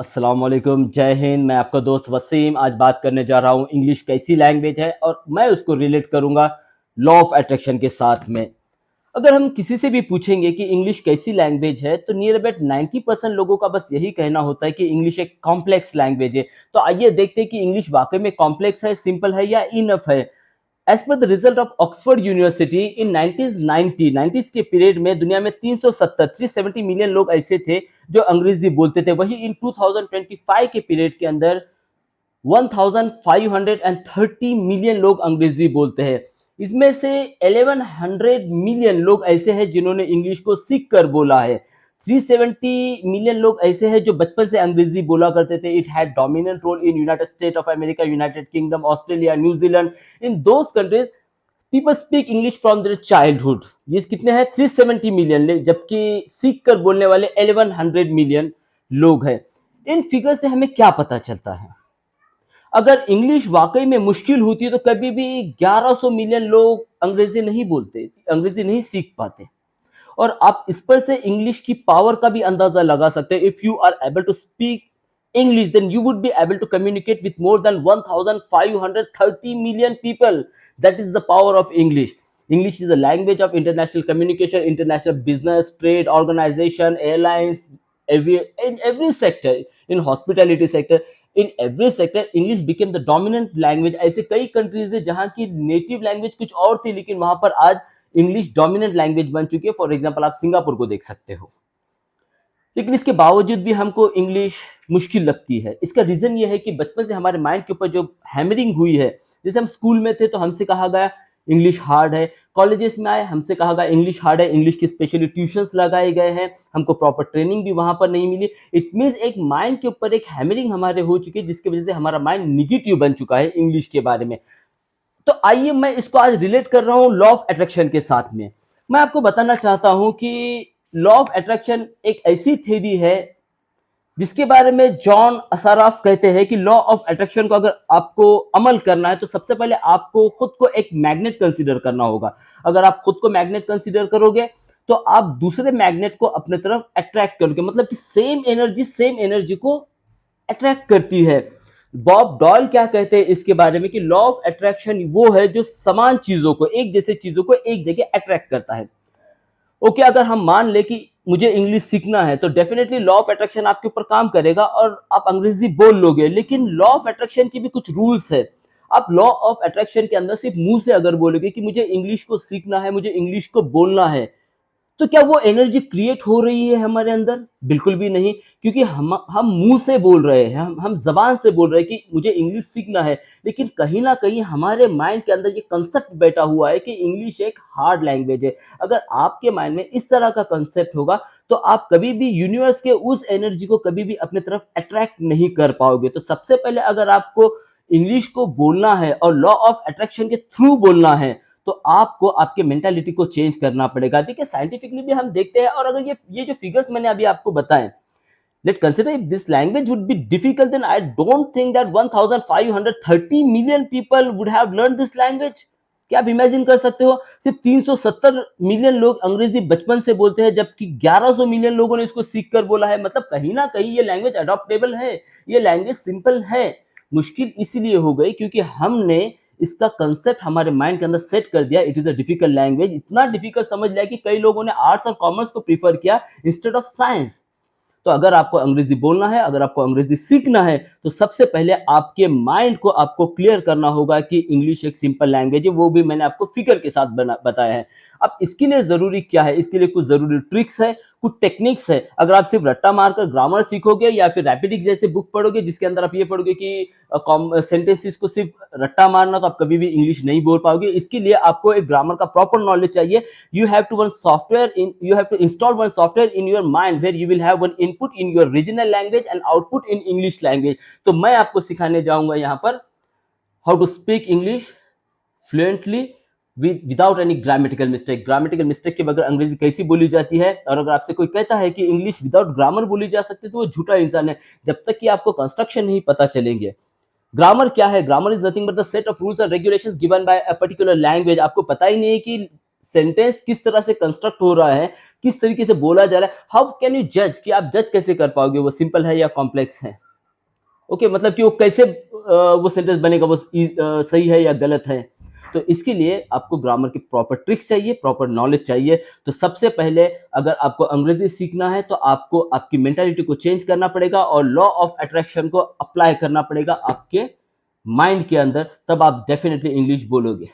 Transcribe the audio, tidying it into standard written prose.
अस्सलाम वालेकुम, जय हिंद। मैं आपका दोस्त वसीम आज बात करने जा रहा हूँ इंग्लिश कैसी लैंग्वेज है और मैं उसको रिलेट करूँगा लॉ ऑफ अट्रैक्शन के साथ में। अगर हम किसी से भी पूछेंगे कि इंग्लिश कैसी लैंग्वेज है तो नियर अबाउट 90% लोगों का बस यही कहना होता है कि इंग्लिश एक कॉम्प्लेक्स लैंग्वेज है। तो आइए देखते हैं कि इंग्लिश वाकई में कॉम्प्लेक्स है, सिंपल है या इनफ है। As per the result of Oxford university इन 1990 के पीरियड में दुनिया में 370 मिलियन लोग ऐसे थे जो अंग्रेजी बोलते थे। वही इन 2025 के पीरियड के अंदर 1530 मिलियन लोग अंग्रेजी बोलते हैं। इसमें से 1100 मिलियन लोग ऐसे हैं जिन्होंने इंग्लिश को सीख कर बोला है। 370 मिलियन लोग ऐसे हैं जो बचपन से अंग्रेजी बोला करते थे। It had dominant role in United State of America, United Kingdom, Australia, New Zealand. In those countries people speak English from their childhood. ये कितने हैं? 370 मिलियन, जबकि सीख कर बोलने वाले 1100 मिलियन लोग हैं। इन फिगर से हमें क्या पता चलता है? अगर इंग्लिश वाकई में मुश्किल होती तो कभी भी 1100 मिलियन लोग अंग्रेजी नहीं बोलते, अंग्रेजी नहीं सीख पाते। और आप इस पर से इंग्लिश की पावर का भी अंदाजा लगा सकते हैं। If you are able to speak English, then you would be able to communicate with more than 1530 million people. That is the power of English. English is a language of international communication, international business, trade, organization, airlines, in every sector, in hospitality sector, in every sector, English became the dominant language. ऐसे कई countries है जहाँ की native language कुछ और थी, लेकिन वहाँ पर आज English dominant language बन चुकी है। For example, आप सिंगापुर को देख सकते हो। लेकिन इसके बावजूद भी हमको इंग्लिश मुश्किल लगती है। इसका रीज़न ये है कि बचपन से हमारे माइंड के ऊपर जो हैमरिंग हुई है, जैसे हम स्कूल में थे तो हमसे कहा गया इंग्लिश हार्ड है, कॉलेजेस में आए हमसे कहा गया इंग्लिश हार्ड है, इंग्लिश के स्पेशली ट्यूशंस लगाए गए हैं, हमको प्रॉपर ट्रेनिंग भी वहाँ पर नहीं मिली। इट मीन्स एक माइंड के ऊपर एक हैमरिंग हमारे हो चुकी है, जिसकी वजह से हमारा माइंड निगेटिव बन चुका है इंग्लिश के बारे में। तो आइए मैं इसको आज रिलेट कर रहा हूँ लॉ ऑफ अट्रैक्शन के साथ में। मैं आपको बताना चाहता हूँ कि लॉ ऑफ अट्रैक्शन एक ऐसी थ्योरी है जिसके बारे में जॉन असाराफ कहते हैं कि लॉ ऑफ अट्रैक्शन को अगर आपको अमल करना है तो सबसे पहले आपको खुद को एक मैग्नेट कंसीडर करना होगा। अगर आप खुद को मैग्नेट कंसीडर करोगे तो आप दूसरे मैग्नेट को अपने तरफ अट्रैक्ट करोगे, मतलब कि सेम एनर्जी को अट्रैक्ट करती है। बॉब डॉयल क्या कहते हैं इसके बारे में कि लॉ ऑफ अट्रैक्शन वो है जो समान चीजों को, एक जैसे चीजों को एक जगह अट्रैक्ट करता है। ओके, अगर हम मान ले कि मुझे इंग्लिश सीखना है तो डेफिनेटली लॉ ऑफ अट्रैक्शन आपके ऊपर काम करेगा और आप अंग्रेजी बोल लोगे। लेकिन लॉ ऑफ अट्रैक्शन की भी कुछ रूल्स है। आप लॉ ऑफ अट्रैक्शन के अंदर सिर्फ मुंह से अगर बोलोगे कि मुझे इंग्लिश को सीखना है, मुझे इंग्लिश को बोलना है, तो क्या वो एनर्जी क्रिएट हो रही है हमारे अंदर? बिल्कुल भी नहीं, क्योंकि हम मुंह से बोल रहे हैं, हम जबान से बोल रहे हैं कि मुझे इंग्लिश सीखना है, लेकिन कहीं ना कहीं हमारे माइंड के अंदर ये कंसेप्ट बैठा हुआ है कि इंग्लिश एक हार्ड लैंग्वेज है। अगर आपके माइंड में इस तरह का कंसेप्ट होगा तो आप कभी भी यूनिवर्स के उस एनर्जी को कभी भी अपने तरफ अट्रैक्ट नहीं कर पाओगे। तो सबसे पहले अगर आपको इंग्लिश को बोलना है और लॉ ऑफ अट्रैक्शन के थ्रू बोलना है तो आपको आपके मेंटालिटी को चेंज करना पड़ेगा। देखिए, साइंटिफिकली भी हम देखते हैं, और अगर ये जो फिगर्स मैंने अभी आपको बताए, let consider if this language would be difficult, then I don't think that 1530 million people would have learn this language. क्या आप इमेजिन कर सकते हो? सिर्फ 370 मिलियन लोग अंग्रेजी बचपन से बोलते हैं, जबकि 1100 मिलियन लोगों ने इसको सीख कर बोला है। मतलब कहीं ना कहीं ये लैंग्वेज अडॉप्टेबल है, ये लैंग्वेज सिंपल है। मुश्किल इसलिए हो गई क्योंकि हमने इसका कंसेप्ट हमारे माइंड के अंदर सेट कर दिया। It is a difficult language, इतना डिफिकल्ट समझ लिया कि कई लोगों ने आर्ट्स और कॉमर्स को प्रीफर किया इंस्टेड ऑफ साइंस। तो अगर आपको अंग्रेजी बोलना है, अगर आपको अंग्रेजी सीखना है, तो सबसे पहले आपके माइंड को आपको क्लियर करना होगा कि इंग्लिश एक सिंपल लैंग्वेज है। वो भी मैंने आपको फिगर के साथ बताया है। अब इसके लिए जरूरी क्या है? इसके लिए कुछ जरूरी ट्रिक्स है, कुछ टेक्निक्स है। अगर आप सिर्फ रट्टा मारकर ग्रामर सीखोगे या फिर रैपिडिक्स जैसे बुक पढ़ोगे जिसके अंदर आप ये पढ़ोगे कि सेंटेंसेस को सिर्फ रट्टा मारना, तो आप कभी भी इंग्लिश नहीं बोल पाओगे। इसके लिए आपको एक ग्रामर का प्रॉपर नॉलेज चाहिए। You have to install one software in your mind where you will have one input in your regional language and output in English language। तो मैं आपको सिखाने जाऊंगा यहाँ पर how to speak English fluently without any grammatical mistake। Grammatical mistake के बगैर अंग्रेजी कैसी बोली जाती है। और अगर आपसे कोई कहता है कि इंग्लिश विदाउट ग्रामर बोली जा सकती है तो वो झूठा इंसान है, जब तक कि आपको कंस्ट्रक्शन नहीं पता चलेंगे। ग्रामर क्या है? Grammar is nothing but the set of rules and regulations given by a particular language. आपको पता ही नहीं है कि सेंटेंस किस तरह से कंस्ट्रक्ट हो रहा है, किस तरीके से बोला जा रहा है, हाउ कैन यू जज कि आप जज कैसे कर पाओगे वो सिंपल है या कॉम्प्लेक्स है। ओके, मतलब कि वो कैसे वो सेंटेंस बनेगा, वो सही है या गलत है। तो इसके लिए आपको ग्रामर की प्रॉपर ट्रिक्स चाहिए, प्रॉपर नॉलेज चाहिए। तो सबसे पहले अगर आपको अंग्रेजी सीखना है तो आपको आपकी मेंटालिटी को चेंज करना पड़ेगा और लॉ ऑफ अट्रैक्शन को अप्लाई करना पड़ेगा आपके माइंड के अंदर, तब आप डेफिनेटली इंग्लिश बोलोगे।